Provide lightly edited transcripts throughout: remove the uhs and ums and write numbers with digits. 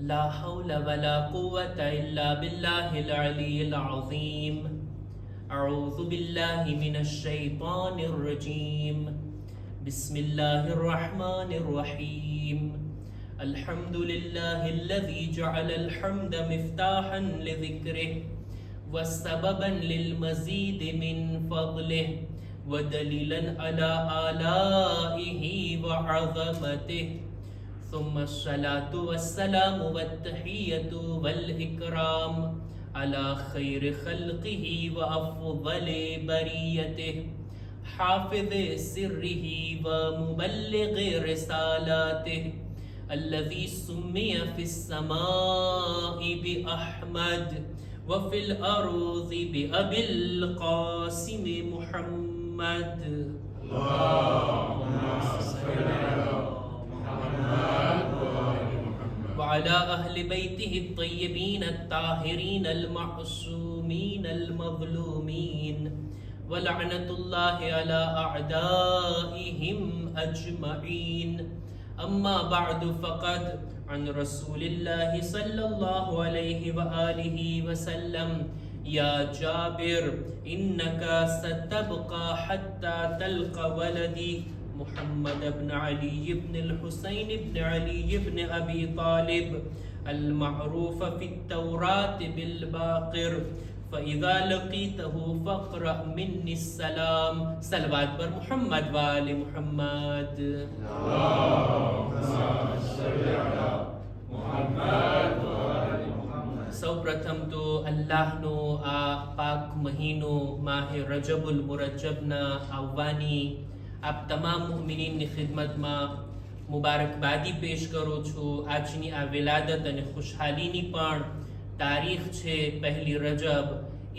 لا حول ولا قوة إلا بالله العلي العظيم. أعوذ بالله من الشيطان الرجيم. بسم الله الرحمن الرحيم. الحمد لله الذي جعل الحمد مفتاحا لذكره وسببا للمزيد من فضله ودليلا على آلائه وعظمته. ثم الصلاة والسلام والتحية والإكرام على خير خلقه وأفضل بريته حافظ سره ومبلغ رسالاته الذي سمي في السماء بأحمد وفي الأرض بأبي القاسم محمد. اللهم صل على محمد وعلى أهل بيته الطيبين الطاهرين المعصومين المظلومين ولعنة الله على أعدائهم أجمعين. أما بعد فقد عن رسول الله صلى الله عليه وآله وسلم يا جابر إنك ستبقى حتى تلقى ولدي محمد بن علي بن الحسين بن علي بن أبي طالب المعروف في التوراة بالباقر فإذا لقيته فاقرأ مني السلام. صلوات پر محمد وآل محمد. સૌ પ્રથમ તો અલ્લાહનો આ પાક મહિનો માહે રજબુલ મુરજબના આવવાની આપ તમામ મુમિનીનની ખિદમતમાં મુબારકબાદી પેશ કરું છું. આજની આ વિલાદત અને ખુશહાલીની પણ તારીખ છે 1 રજબ.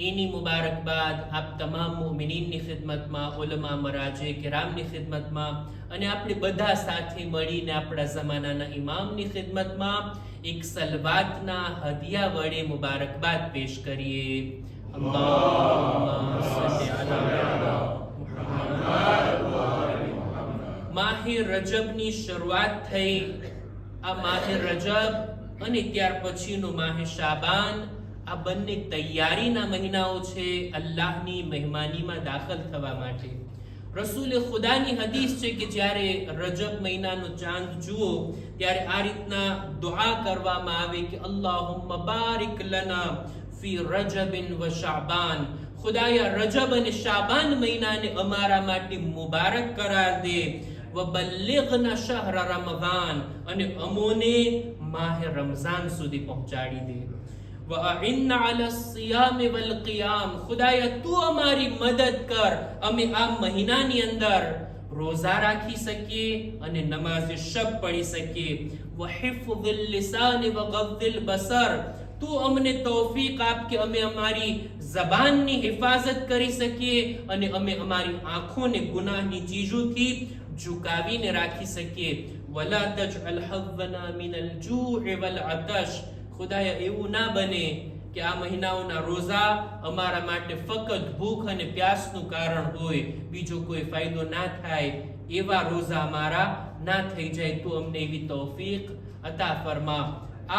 એની મુબારકબાદ આપ તમામ મુમિનીનની ખિદમતમાં, ઉલમા મરાજે કિરામની ખિદમતમાં અને આપણે બધા સાથે મળીને આપણા જમાનાના ઇમામની ખિદમતમાં એક સલવાતના હદિયા વડે મુબારકબાદ પેશ કરીએ. અલ્લાહુમ્મા સલ્લી અલા મુહમ્મદ. માહે રજબની શરૂઆત થઈ. આ માહે રજબ અને ત્યાર પછીનો માહે શાબાન, આ બંને તૈયારીના મહિનાઓ છે અલ્લાહની મહેમાનીમાં દાખલ થવા માટે. રસૂલે ખુદાની હદીસ છે કે જ્યારે રજબ મહિનાનો ચાંદ જુઓ ત્યારે આ રીતના દુઆ કરવામાં આવે કે અલ્લાહુમ્મા બારિક લના ફી રજબિન વ શાબાન. ખુદાયા રજબ અને શાબાન મહિનાને અમારા માટે મુબારક કરાર દે. વબલ્લિગના શહર રમઝાન, અને અમોને માહે રમઝાન સુધી પહોંચાડી દે. વઅઇન્ના અલા સિયામ વલ કિયામ, ખુદાયા તું અમારી મદદ કર, અમે આ મહિનાની અંદર રોઝા રાખી શકીએ અને નમાઝે શબ પઢી શકીએ. વહિફ્ઝિલ લિસાન વગદ્દિલ બસર, તું અમને તૌફીક આપ કે અમે અમારી જબાનની હિફાજત કરી શકીએ અને અમે અમારી આંખોને ગુનાહની ચીજોથી ઝુકાવીને રાખી શકીએ. વલા તજઅલ હવ્વના મિનલ જૂዕ વલ અતશ, ખુદાયા એવું ના બને કે આ મહિનાઓના રોઝા અમારા માટે ફક્ત ભૂખ અને પ્યાસનું કારણ હોય, બીજો કોઈ ફાયદો ના થાય, એવા રોઝા અમારા ના થઈ જાય. તો અમને એવી તૌફીક અતા ફરમા.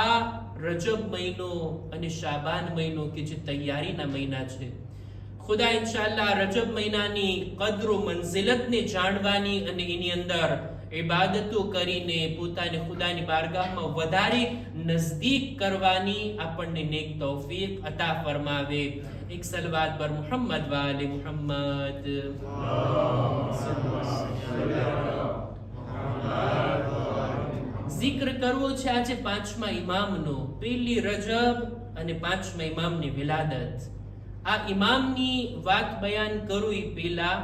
આ રજબ મહિનો અને શાબાન મહિનો કે જે તૈયારીના મહિના છે, ખુદા ઇન્શાઅલ્લાહ રજબ મહિનાની કદરો મંઝિલતને જાણવાની અને એની અંદર ઇબાદતો કરીને પોતાને ખુદાની બારગાહમાં વધારે નજદીક કરવાની આપણને નેક તૌફીક અતા ફરમાવે. એક સલવાત પર મુહમ્મદ વાલે મુહમ્મદ. જિક્ર કરવો છે આજે 5મા ઇમામનો, 1 રજબ અને 5મા ઇમામની વિલાદત. આ ઇમામની વાત બયાન કરું એ પહેલા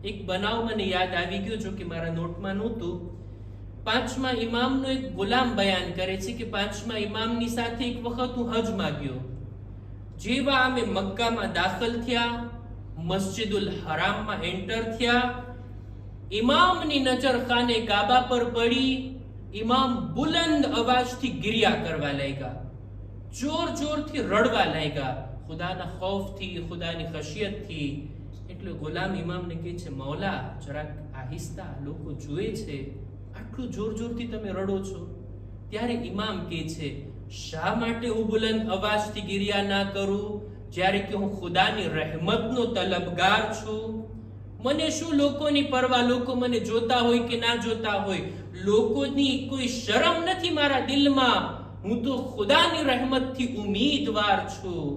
એક બનાવ મને યાદ આવી ગયો, જો કે મારા નોટમાં નહોતું. 5મા ઇમામનો એક ગુલામ બયાન કરે છે કે 5મા ઇમામની સાથે એક વખત હું હજમાં ગયો. જેવા અમે મક્કામાં દાખલ થયા, મસ્જિદુલ હરામમાં એન્ટર થયા, ઇમામની નજર ખાને કાબા પર પડી. ઇમામ બુલંદ અવાજથી ગિરિયા કરવા લાગ્યા, જોર જોરથી રડવા લાગ્યા, ખુદાના ખૌફથી, ખુદાની ખશિયતથી. એટલે ગુલામ ઇમામને કહે છે, મૌલા જરાક આહિસ્તા, લોકો જુએ છે, આટલું જોર જોરથી તમે રડો છો. ત્યારે ઇમામ કહે છે, શા માટે હું બુલંદ અવાજથી ગિરિયા ના કરું જ્યારે કે હું ખુદાની રહેમતનો તલબગાર છું? મને શું લોકોની પરવા, લોકો મને જોતા હોય કે ના જોતા હોય, લોકોની કોઈ શરમ નથી મારા દિલમાં. હું તો ખુદાની રહેમતથી ઉમીદવાર છું.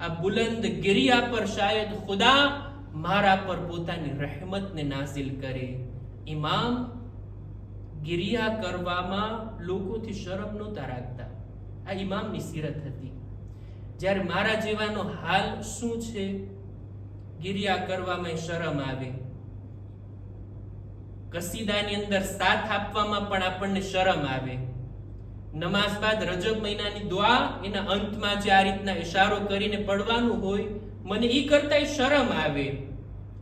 આ બુલંદ ગિરિયા પર શાયદ ખુદા મારા પર પોતાની રહેમતને નાઝિલ કરે. ઇમામ ગિરિયા કરવામાં લોકોથી શરમ નહોતા રાખતા. આ ઇમામની સીરત હતી. જ્યારે મારા જેવાનો હાલ શું છે, ગિરિયા કરવામાં શરમ આવે, કસીદાની અંદર સાથ આપવામાં પણ આપણને શરમ આવે. નમાઝ બાદ રજબ મહિનાની દુઆ એના અંતમાં જે આ રીતના ઇશારો કરીને પડવાનું હોય, મને ઈ કરતા શરમ આવે.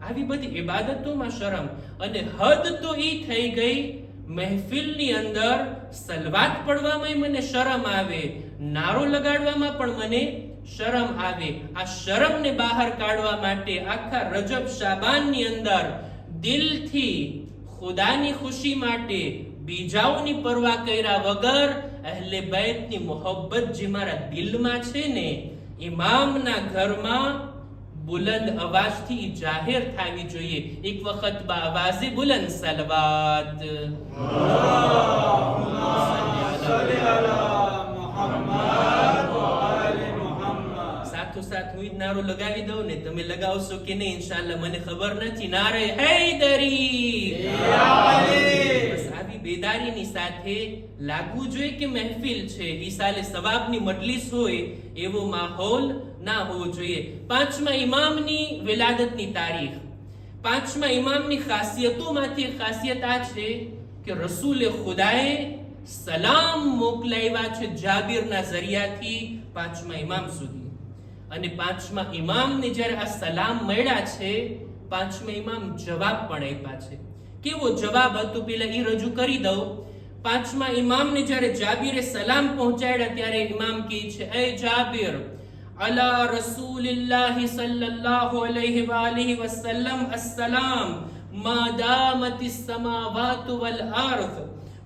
આવી બધી ઇબાદતોમાં શરમ. અને હદ તો ઈ થઈ ગઈ, મહેફિલની અંદર સલવાત પડવામાં મને શરમ આવે, નારો લગાડવામાં પણ મને શરમ આવે. આ શરમને બહાર કાઢવા માટે આખા રજબ શાબાનની અંદર દિલથી ખુદાની ખુશી માટે બીજાઓની પરવા કર્યા વગર અહલે બૈતની મોહબ્બત જે મારા દિલમાં છે ને, ઇમામના ઘરમાં બુલંદ અવાજથી જાહેર થવી જોઈએ. એક વખત બા અવાજે બુલંદ સલવાત. સાથોસાથ હું નારો લગાવી દઉં ને, તમે લગાવશો કે નહીં ઇન્શાઅલ્લાહ મને ખબર નથી. નારે હૈદરી. બસ આવી બેદારીની સાથે લાગવું જોઈએ કે મહેફિલ છે, ઈસાલે સવાબની મજલિસ હોય એવો માહોલ ના હોવો જોઈએ. પાંચમા ઇમામની વિલાદતની તારીખ, પાંચમા ઇમામની ખાસિયતોમાંથી એક ખાસિયત આ છે કે રસૂલે ખુદાએ સલામ મોકલાવ્યા છે જાબિરના જરિયાથી પાંચમા ઇમામ સુધી. અને પાંચમા ઇમામને જ્યારે આ સલામ મળ્યા છે, પાંચમા ઇમામ જવાબ પણ આપ્યા છે. કેવો જવાબ હતો પેલા એ રજૂ કરી દઉં. પાંચમા ઇમામને જ્યારે જાબિરે સલામ પહોંચાડ્યા ત્યારે ઇમામ કહે છે, એ જાબિર, અલા રસૂલિલ્લાહી સલ્લલ્લાહુ અલૈહિ વાલિહિ વસલ્લમ અસ્સલામ મા દામતિસ સમાવાતુ વલ અર્ધ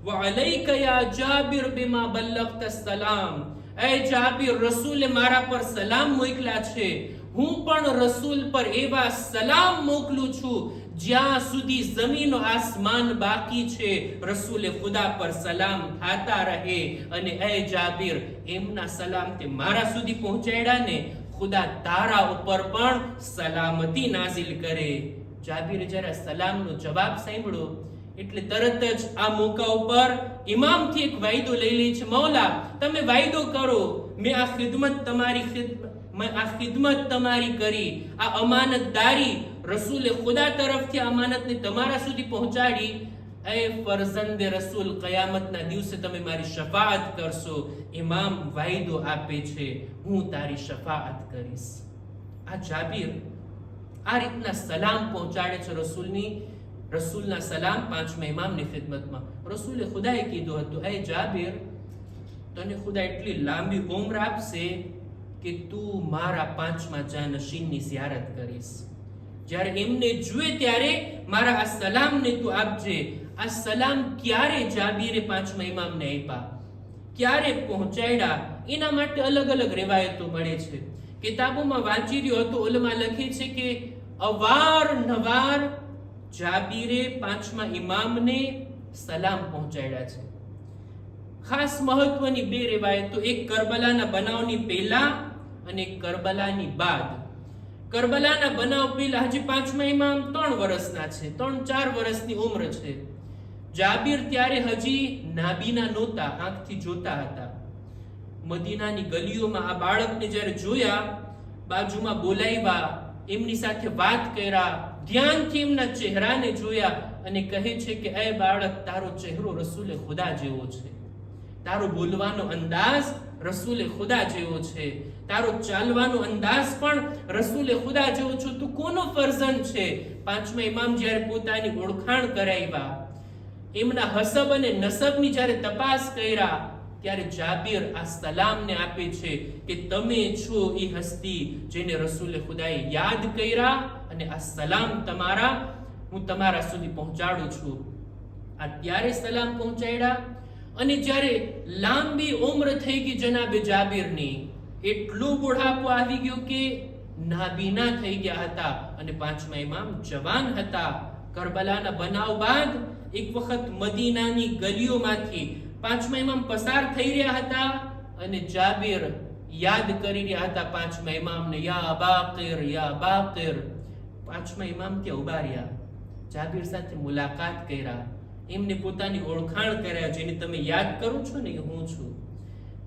વ અલૈકા યા જાબિર બિમા બલ્લગતા સલામ. એ જાબિર, રસૂલે મારા પર સલામ મોકલ્યા છે, હું પણ રસૂલ પર એવા સલામ મોકલું છું જ્યાં સુધી જમીન આસમાન બાકી છે. રસૂલે ખુદા પર સલામ થાતા રહે. અને એ જાબિર, એમના સલામ તે મારા સુધી પહોંચાડ્યા ને, ખુદા તારા ઉપર પણ સલામતી નાઝિલ કરે. જાબિર જ્યારે સલામનો જવાબ સાંભળ્યો એટલે તરત જ આ મોકા ઉપર ઇમામથી એક વાયદો લઈ લે છે. મૌલા, તમે વાયદો કરો, મેં આ ખિદમત તમારી કરી, આ અમાનતદારી રસૂલે ખુદા તરફથી અમાનતને તમારા સુધી પહોંચાડી. એ ફરઝંદે રસૂલ, કયામતના દિવસે તમે મારી શફાઅત કરશો. ઇમામ વાયદો આપે છે, હું તારી શફાઅત કરીશ. આ જાબિર આ રીતના સલામ પહોંચાડે છે રસૂલના સલામ પાંચમા ઇમામની ખિદમતમાં. રસૂલે ખુદાએ કીધું હતું, એ જાબિર, તને ખુદા એટલી લાંબી ઉંમર આપશે કે તું મારા પાંચમા જાનશીનની ઝિયારત કરીશ. જ્યારે એમને જુએ ત્યારે મારા આ સલામને તું આપજે. આ સલામ ક્યારે જાબિરે પાંચમા ઇમામને આપ્યા, ક્યારે પહોંચાડ્યા, એના માટે અલગ અલગ રિવાયતો મળે છે. કિતાબોમાં વાંચી રહ્યો હતો, ઉલમા લખે છે કે અવારનવાર જાબિરે પાંચમા ઇમામને સલામ પહોંચાડ્યા છે. ખાસ મહત્વની બે રિવાયતો, એક કરબલાના બનાવની પહેલા અને એક કરબલાની બાદ. કરબલાના બનાવ પહેલા હજી પાંચમા ઇમામ 3 વર્ષના છે, 3-4 વર્ષની ઉંમર છે. જાબિર ત્યારે હજી નાબીના નહોતા, આંખથી જોતા હતા. મદીનાની ગલીઓમાં આ બાળકને જ્યારે જોયા, બાજુમાં બોલાવ્યા, એમની સાથે વાત કર્યા, ધ્યાનથી એમના ચહેરાને જોયા અને કહે છે કે એ બાળક, તારો ચહેરો રસૂલે ખુદા જેવો છે, તારો બોલવાનો અંદાજ રસૂલે ખુદા જેવો છે, તારો ચાલવાનો અંદાજ પણ રસૂલે ખુદા જેવો છે, તું કોનો ફરઝંદ છે? પાંચમા ઇમામ જ્યારે પોતાની ઓળખાણ કરાવ્યા, એમના હસબ અને નસબની જ્યારે તપાસ કર્યા, ત્યારે જાબિર આ સલામને આપે છે કે તમે છો એ હસ્તી જેને રસૂલે ખુદાએ યાદ કર્યા અને આ સલામ હું તમારા સુધી પહોંચાડું છું. આ ત્યારે સલામ પહોંચાડ્યા. અને જ્યારે લાંબી ઉંમર થઈ ગઈ જનાબે જાબિરની, એટલું બુઢાપો આવી ગયો કે નાબીના થઈ ગયા હતા, અને પાંચમા ઇમામ જવાન હતા. કરબલાના બનાવ બાદ એક વખત મદીનાની ગલીઓમાંથી પાંચમા ઇમામ પસાર થઈ રહ્યા હતા, અને જાબિર યાદ કરી રહ્યા હતા પાંચમા ઇમામને, યા બાકિર, યા બાકિર. પાંચમા ઇમામ ત્યાં ઉભા રહ્યા, જાબિર સાથે મુલાકાત કર્યા, એમને પોતાની ઓળખાણ કર્યા, જેને તમે યાદ કરો છો ને એ હું છું.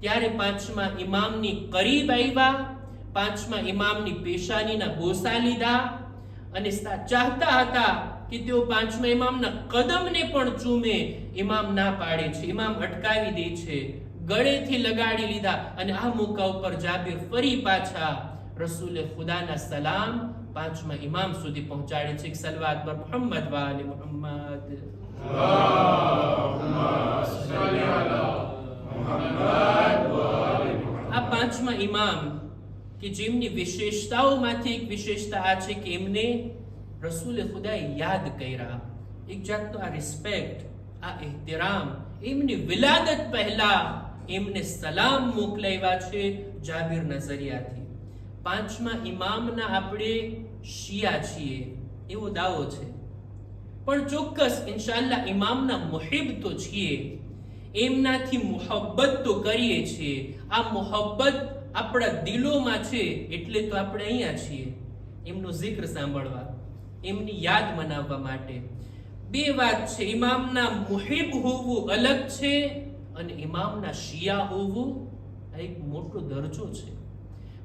ત્યારે પાંચમા ઇમામની કરીબ આવ્યા, પાંચમા ઇમામની પેશાનીના બોસા લીધા, અને ચાહતા હતા કે તેઓ પાંચમા ઇમામના કદમને પણ ચૂમે. ઇમામ ના પાડે છે, ઇમામ અટકાવી દે છે, ગળેથી લગાડી લીધા, અને આ મોકા ઉપર જાબિર ફરી પાછા રસૂલે ખુદાના સલામ પાંચમા ઇમામ સુધી પહોંચાડે છે. સલવાત પર મુહમ્મદ વાલે મુહમ્મદ. આ પાંચમા ઇમામ કે જેમની વિશેષતાઓમાંથી એક વિશેષતા આ છે કે એમને રસૂલે ખુદાએ યાદ કર્યા. એક જાતનો આ રિસ્પેક્ટ, આ એહતરામ, એમની વિલાદત પહેલા એમને સલામ મોકલાવ્યા છે જાબિરના ઝરિયાથી. પાંચમા ઇમામના આપણે શિયા છીએ એવો દાવો છે, પણ ચોક્કસ ઇન્શાઅલ્લાહ ઇમામના મુહિબ તો છીએ, એમનાથી મુહબ્બત તો કરીએ છીએ. આ મુહબ્બત આપણા દિલોમાં છે, એટલે તો આપણે અહીંયા છીએ એમનો zikr સાંભળવા, એમની યાદ મનાવવા માટે. બે વાત છે, ઇમામના મુહિબ હોવું અલગ છે, અને ઇમામના શિયા હોવું આ એક મોટો દરજ્જો છે.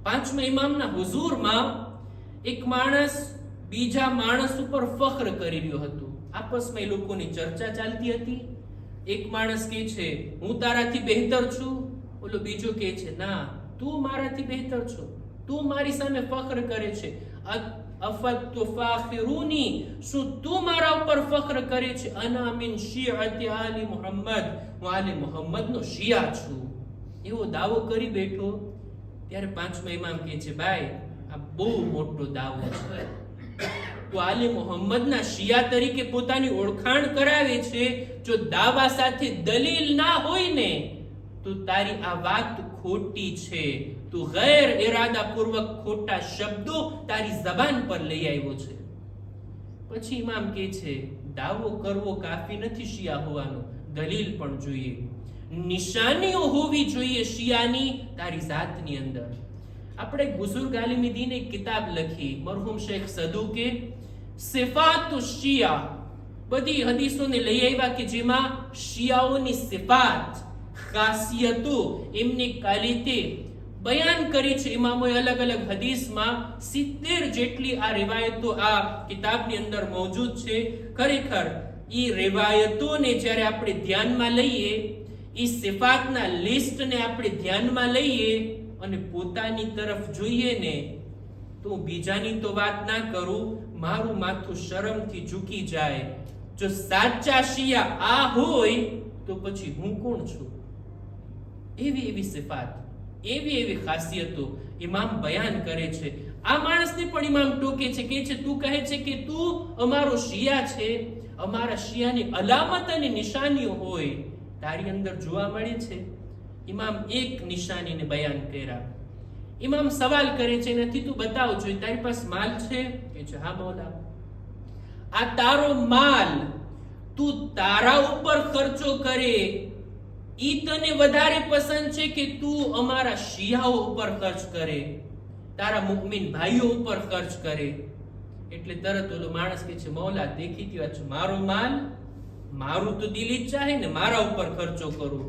પાંચમા ઇમામના હુઝુરમાં એક માણસ બીજા માણસ ઉપર ફખ્ર કરી રહ્યો હતો. આપસમાં એ લોકોની ચર્ચા ચાલતી હતી. એક માણસ કહે છે હું તારાથી બહેતર છું, ઓલો બીજો કહે છે ના તું મારાથી બહેતર છો, તું મારી સામે ફખ્ર કરે છે. અફતુફાખિરુની, શું તું મારા ઉપર ફખ્ર કરે છે? અના મિન શિયઅતિ આલી મુહમ્મદ, હું આલી મુહમ્મદનો શિયા છું, એવો દાવો કરી બેઠો. ત્યારે પાંચમા ઇમામ કહે છે ભાઈ આ બહુ મોટો દાવો છે. તો આલી મુહમ્મદના શિયા તરીકે પોતાની ઓળખાણ કરાવે છે. જો દાવા સાથે દલીલ ના હોય ને તો તારી આ વાત ખોટી છે, તું ગેર ઇરાદા પૂર્વક ખોટા શબ્દો તારી જબાન પર લઈ આવ્યો છે. પછી ઇમામ કહે છે દાવો કરવો કાફી નથી શિયા હોવાનો, દલીલ પણ જોઈએ, નિશાનીઓ હોવી જોઈએ શિયાની તારી જાતની અંદર. આપણે બુઝુર્ગ આલિમ દીન એક કિતાબ લખી, મરહુમ શેખ સદુકે, સિફાતુ શિયા. બધી હદીસોને લઈ આવ્યા કે જેમાં શિયાઓની સિફાત, ખાસિયતો, એમની ક્વોલિટી બયાન કરી છે. ઇમામોએ અલગ અલગ હદીસમાં 70 જેટલી આ રિવાયતો આ કિતાબની અંદર મોજૂદ છે. ખરેખર ઈ રિવાયતોને જ્યારે આપણે ધ્યાનમાં લઈએ, ઈ સિફાતના લિસ્ટને આપણે ધ્યાનમાં લઈએ અને પોતાની તરફ જોઈએ ને, તો બીજાની તો વાત ના કરું, મારું માથું શરમથી ઝૂકી જાય. જો સાચા શિયા આ હોય તો પછી હું કોણ છું? એવી એવી સિફાત, એવી એવી ખાસિયતો ઇમામ બયાન કરે છે. આ માણસને પણ ઇમામ ટોકે છે, કહે છે તું કહે છે કે તું અમારો શિયા છે, અમારા શિયાની અલામત અને નિશાનીઓ હોય તારી અંદર જોવા મળે છે. ઇમામ એક નિશાનીને બયાન કર્યા. ઇમામ સવાલ કરે છે નથી તું બતાવજો, તારી પાસે માલ છે? કે છે હા મૌલા. આ તારો માલ તું તારા ઉપર ખર્ચો કરે, ઈ તને વધારે પસંદ છે કે તું અમારા શિયાઓ ઉપર ખર્ચ કરે, તારા મુમિન ભાઈઓ ઉપર ખર્ચ કરે? એટલે તરત ઓલો માણસ કહે છે મૌલા દેખીતી વાત છે, મારો માલ, મારું તો દિલ ઈ ચાહે ને મારા ઉપર ખર્ચો કરું,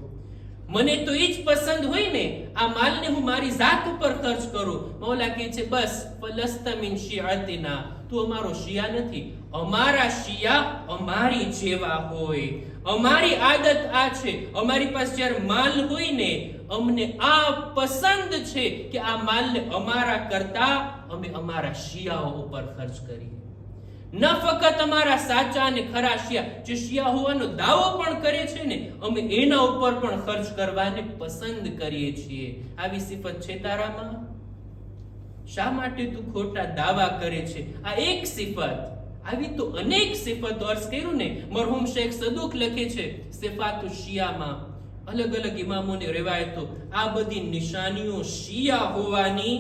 મને તો ઈ જ પસંદ હોય ને આ માલને હું મારી જાત ઉપર ખર્ચ કરું. મૌલા કહે છે બસ ફલસ્તા મિન શિયાતિના, તું અમારો શિયા નથી, અમારા શિયા અમારી જેવા હોય. અમારી આદત આ છે, અમારી પાસે જ્યારે માલ હોય ને અમને આ પસંદ છે કે આ માલને અમારા કરતા અમે અમારા શિયાઓ ઉપર ખર્ચ કરીએ. ન ફક્ત અમારા સાચા અને ખરા શિયા, જે શિયા હોવાનો દાવો પણ કરે છે ને, અમે એના ઉપર પણ ખર્ચ કરવાને પસંદ કરીએ છીએ. આવી સિફત છે તારામાં? શા માટે તું ખોટા દાવા કરે છે? આ એક સિફત, આવી તો અનેક સિફતો અર્થ કર્યું ને. મરહુમ શેખ સદુક લખે છે સિફાતુ શિયામાં, અલગ અલગ ઇમામોની રિવાયતો, આ બધી નિશાનીઓ શિયા હોવાની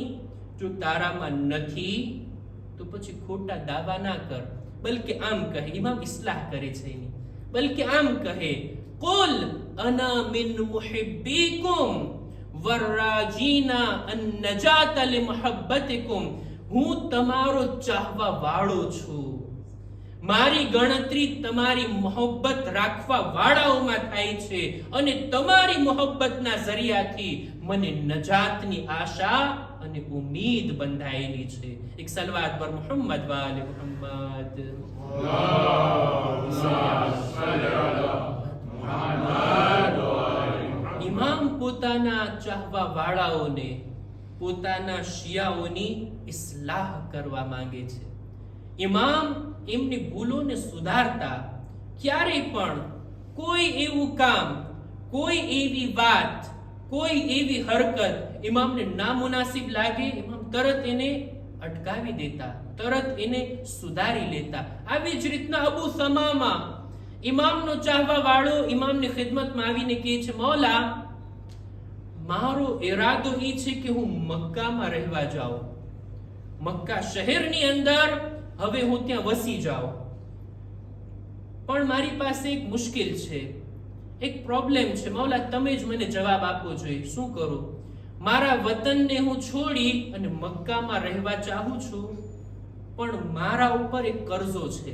જો તારામાં નથી તો પછી ખોટા દાવા ના કર, બલકે આમ કહે, ઇમામ ઇસ્લાહ કરે છે એની, બલકે આમ કહે, કુલ અના મિન મુહિબ્બીકુમ વરાજીના અન નજાત લિમહબ્બતિકુમ, હું તમારો ચાહવા વાળો છું, મારી ગણતરી તમારી મોહબ્બત રાખવા વાળાઓમાં થાય છે અને તમારી મોહબ્બતના જરિયાથી મને નજાતની આશા અને ઉમ્મીદ બંધાયેલી છે. એક સલવાત પર મુહમ્મદ વાલે મુહમ્મદ. ઇમામ પોતાના ચાહવા વાળાઓને, પોતાના શિયાઓની ઇસ્લાહ કરવા માંગે છે. ઇમામ એમની ભૂલોને સુધારતા ક્યારેય પણ કોઈ એવું કામ, કોઈ એવી વાત, કોઈ એવી હરકત ઇમામને નામુનાસિબ લાગે, ઇમામ તરત એને અટકાવી દેતા, તરત એને સુધારી લેતા. આવી જ રીતના અબુ સમામા, ઇમામનો ચાહવા વાળો, ઇમામની ખિદમતમાં આવીને કહે છે, મૌલા, મારો ઈરાદો એ છે કે હું મક્કામાં રહેવા જાઉં, મક્કા શહેરની અંદર હવે હું ત્યાં વસી જાઉં, પણ મારી પાસે એક મુશ્કેલ છે, એક પ્રોબ્લેમ છે. મૌલા, તમે જ મને જવાબ આપવો જોઈએ, શું કરું? મારા વતનને હું છોડી અને મક્કામાં રહેવા ચાહું છું, પણ મારા ઉપર એક કર્જો છે.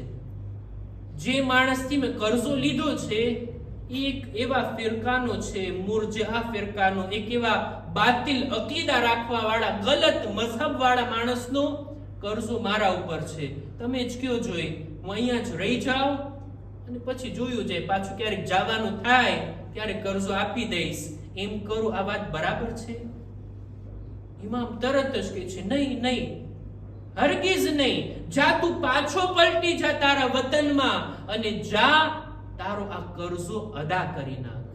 જે માણસથી મેં કર્જો લીધો છે એ એક એવા ફિરકાનો છે, મુરજિઆ ફિરકાનો, એક એવા બાતિલ અકીદા રાખવા વાળા, ગલત મઝહબ વાળા માણસનો કર્જો મારા ઉપર છે. તમે જ કયો જોઈ, હું અહીંયા જ રહી જાઉં અને પછી જોયું જાય, પાછું ક્યારેક જવાનું થાય ત્યારે કર્જો આપી દઈશ, એમ કરું, આ વાત બરાબર છે? ઇમામ તરત જ કહે છે, નહીં નહીં, હરગીઝ નહીં. જા, તું પાછો પલટી જા તારા વતનમાં અને જા, તારો આ કર્જો અદા કરી નાખ.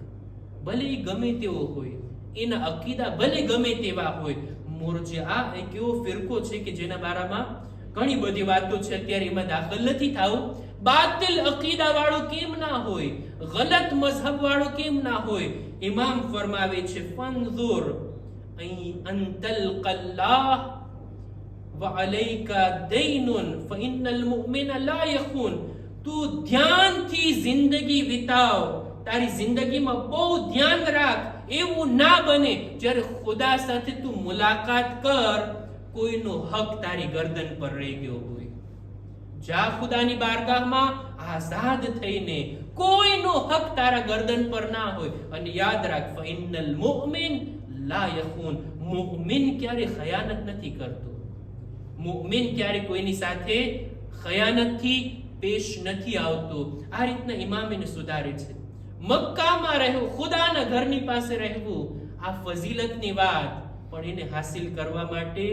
ભલે એ ગમે તેવો હોય, એના અકીદા ભલે ગમે તેવા હોય. મુરજિઆ એક એવો ફિરકો છે કે જેના બારામાં ઘણી બધી વાતો છે, અત્યારે એમાં દાખલ નથી થાવું. બાતિલ અકીદા વાળો કેમ ના હોય, ગલત મઝહબ વાળો કેમ ના હોય? ઇમામ ફરમાવે છે, ફંઝુર અંતલ કલ્લાહ વ અલૈકા દૈનુન ફઇન્નલ મુમિન લા યખૂન. તું ધ્યાનથી જિંદગી વિતાવ, તારી જિંદગીમાં બહુ ધ્યાન રાખ, એવું ના બને જ્યારે ખુદા સાથે તું મુલાકાત કર, કોઈનો હક તારી ગરદન પર રહી ગયો હોય. જા ખુદાની બારગાહમાં આઝાદ થઈને, કોઈનો હક તારા ગરદન પર ના હોય. અને યાદ રાખ, ફઇન્નલ મુમિન લા યખૂન, મુમિન ક્યારે ખયાનત નથી કરતો, મુમિન ક્યારે કોઈની સાથે ખયાનતથી પેશ નથી આવતો. આ રીતના ઇમામ એને સુધારે છે. મક્કામાં રહેવું, ખુદાના ઘરની પાસે રહેવું, આ ફઝીલતની વાત, પણ એને હાસિલ કરવા માટે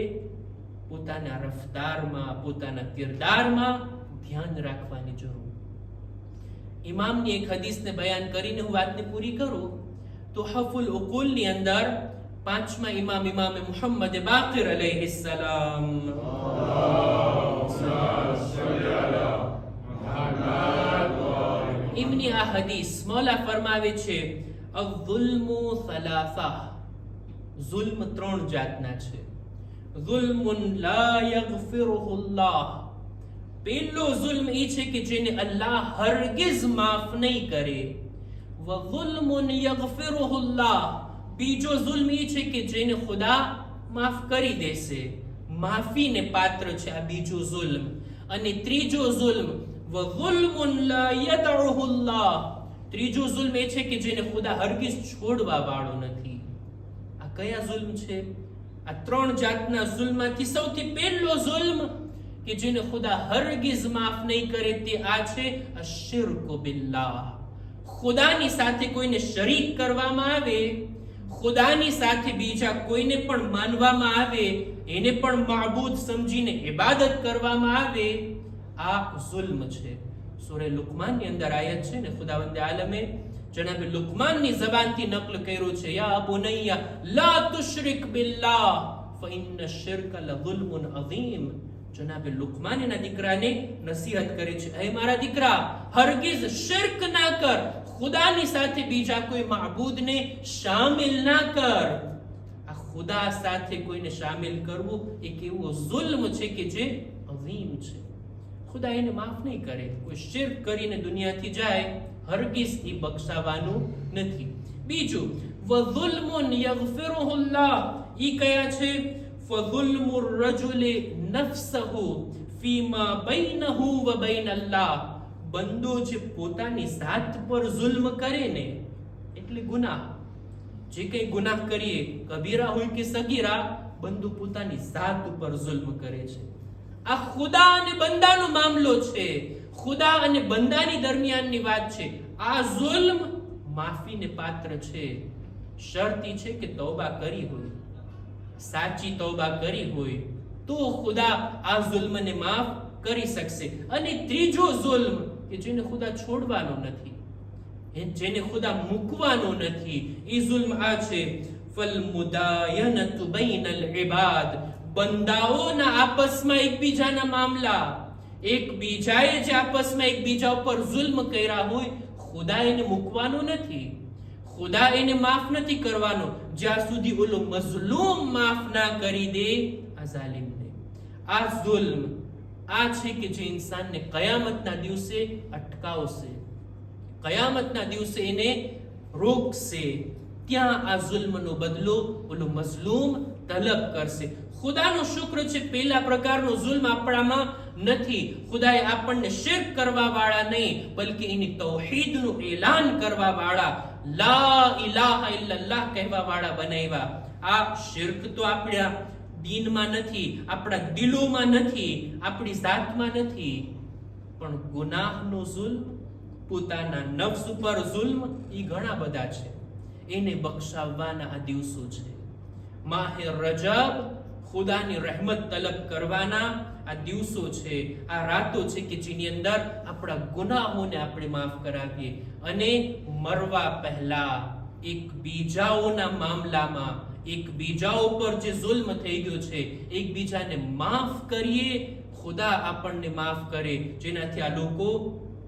પોતાના રફતારમાં, પોતાના કિરદારમાં ધ્યાન રાખવાની જરૂર. ઇમામની એક હદીસને બયાન કરીને હું વાતને પૂરી કરું તો હફુલ ઉકુલની અંદર પાંચમા ઇમામ, ઇમામ મુહમ્મદ બાકિર અલૈહિસ્સલામ, એમની આ હદીસ મૌલા ફરમાવે છે, અઝુલ્મુ સલાસા, ઝુલ્મ ત્રણ જાતના છે. ઝુલ્મુન લા યગફિરુહુ અલ્લાહ, પહેલો ઝુલ્મ એ છે કે જેને અલ્લાહ હરગિઝ માફ નહીં કરે. વ ઝુલ્મુન યગફિરુહુ અલ્લાહ, બીજો ઝુલ્મ એ છે કે જેને ખુદા માફ કરી દેશે, માફીને પાત્ર છે આ બીજો ઝુલ્મ. અને ત્રીજો ઝુલ્મ વ ઝુલ્મુન લા યદઉહુ અલ્લાહ, ત્રીજો ઝુલ્મ એ છે કે જેને ખુદા હરગિઝ છોડવા વાળો નથી. આ કયા ઝુલ્મ છે? આ ત્રણ જાતના ઝુલ્મમાંથી સૌથી પહેલો ઝુલ્મ કે જેને ખુદા હરગિઝ માફ નહીં કરે તે આ છે અશિર્કુ બિલ્લાહ. ખુદાની સાથે કોઈને શરીક કરવામાં આવે, ખુદાની સાથે બીજા કોઈને પણ માનવામાં આવે, એને પણ માબૂદ સમજીને ઇબાદત કરવામાં આવે, આ ઝુલ્મ છે. સૂરે લુકમાનની અંદર આયત છે ને, ખુદાવંદ આલમે જનાબે લુકમાનની ઝબાનથી નકલ કર્યું છે, યા બુનૈયા લા તુશરિક બિલ્લાહ ફઇન્ન શિર્ક લઝુલ્મુન અઝીમ. જનાબે લુકમાન એના દીકરાને નસીહત કરે છે, હે મારા દીકરા, હરગિઝ શિર્ક ના કર, ખુદાની સાથે બીજા કોઈ માબૂદને શામિલ ના કર. આ ખુદા સાથે કોઈને શામિલ કરવું એક એવો ઝુલ્મ છે કે જે અઝીમ છે. ખુદા એને માફ નહીં કરે. કોઈ શિર્ક કરીને દુનિયાથી જાય, હરગિઝ એ બક્ષાવાનું નથી. બીજું, વઝુલ્મુન યગફિરુહુ અલ્લાહ, ઈ કયા છે? ફઝુલ્મુ રજુલ નફસહુ ફીમા બૈનહુ વ બૈન અલ્લાહ. બંદો જે પોતાની જાત પર જુલ્મ કરે ને, એટલે ગુનાહ. જે કઈ ગુનાહ કરીએ, કબીરા હોય કે સગીરા, બંદો પોતાની જાત ઉપર જુલ્મ કરે છે. આ ખુદા અને બંદાનો મામલો છે. ખુદા અને બંદાની દરમિયાનની વાત છે. આ જુલ્મ માફીને પાત્ર છે. શરત ઈ છે કે તૌબા કરી હોય, સાચી તૌબા કરી હોય તો ખુદા આ જુલ્મને માફ કરી શકશે. અને ત્રીજો જુલ્મ કે જેને ખુદા છોડવાનો નથી, જેને ખુદા મૂકવાનો નથી, એ જુલ્મ આ છે ફલ મુદાયનતુ બૈનલ ઇબાદ. બંદાઓના આપસમાં એકબીજાના મામલા, એકબીજાએ જે આપસમાં એકબીજા ઉપર જુલ્મ કર્યા હોય, ખુદા એને મૂકવાનો નથી, ખુદા એને માફ નથી કરવાનો જ્યાં સુધી ઓલો મઝલૂમ માફ ના કરી દે આ જાલિમને. આ જુલ્મ આ છે કે જે ઇન્સાનને કયામતના દિવસે અટકાવશે, કયામતના દિવસે એને રોકશે. ત્યાં આ જુલ્મનો બદલો ઓલો મઝલૂમ તલબ કરશે. ખુદાનો શુક્ર છે, પહેલા પ્રકારનો જુલ્મ આપણામાં નથી. ખુદાએ આપણને શિર્ક કરવા વાળા નહીં, બલકે એની તૌહીદનું એલાન કરવા વાળા, લા ઇલાહા ઇલ્લલ્લાહ કહેવા વાળા બનાવ્યા. આ શિર્ક તો આપણા દીનમાં નથી, આપણા દિલોમાં નથી, આપણી જાતમાં નથી, પણ ગુનાહનો જુલ્મ, પોતાના નફ્સ ઉપર જુલ્મ, એ ઘણા બધા છે. એને બક્ષાવવાના આ દિવસો છે. માહે રજબ, ખુદાની રહેમત તલબ કરવાના આ દિવસો છે, આ રાતો છે કે જેની અંદર આપણા ગુનાહોને આપણે માફ કરાવીએ. અને મરવા પહેલા એકબીજાઓના મામલામાં, એકબીજા ઉપર જે જુલ્મ થઈ ગયો છે, એકબીજાને માફ કરીએ. ખુદા આપણને માફ કરે, જેનાથી આ લોકો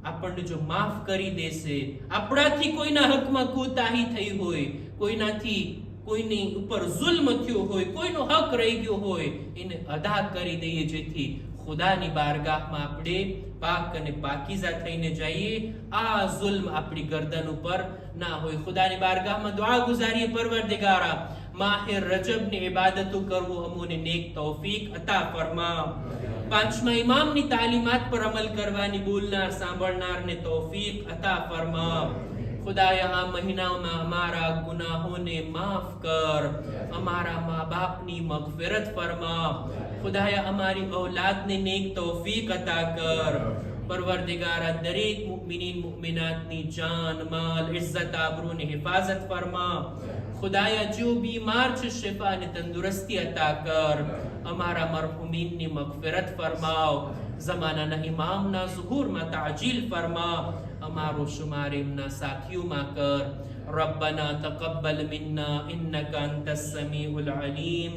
આપણને જો માફ કરી દેશે, આપણાથી કોઈના હકમાં કોતાહી થઈ હોય, કોઈનાથી કોઈની ઉપર જુલ્મ થયો હોય, કોઈનો હક રહી ગયો હોય, એને અદા કરી દઈએ, જેથી ખુદાની બારગાહમાં આપણે પાક અને પાકીઝા થઈને જઈએ. આ જુલ્મ આપણી ગરદન ઉપર ના હોય. ખુદાની બારગાહમાં દુઆ ગુજારીએ, પરવરદિગારા માહે રજબની ઇબાદતો કરવું અમોને નેક તૌફીક અતા ફરમા. પાંચમા ઇમામની તાલીમાત પર અમલ કરવાની બોલનાર સાંભળનારને તૌફીક અતા ફરમા. ખુદાયા આ મહિનામાં અમારા ગુનાહોને માફ કર, અમારા મા બાપની મગફિરત ફરમા. ખુદાયા અમારી ઔલાદને નેક તૌફીક અતા કર. પરવરદિગારા દરેક મુમિનીન મુમિનાતની જાન, માલ, ઇઝ્ઝત, આબરૂની હિફાજત ફરમા. ખુદાયા જો બીમાર છે, શિફા અને તંદુરસ્તી અતા કર. અમારા મરહુમીનની મગફિરત ફરમાવ. ઝમાનાના ઇમામના ઝુહૂરમાં તાજીલ ફરમા. અમારો શુમાર એમના સાથીઓમાં કર. રબ્બના તકબ્બલ મિન્ના ઇન્નકા અંતસ સમીઉલ અલીમ.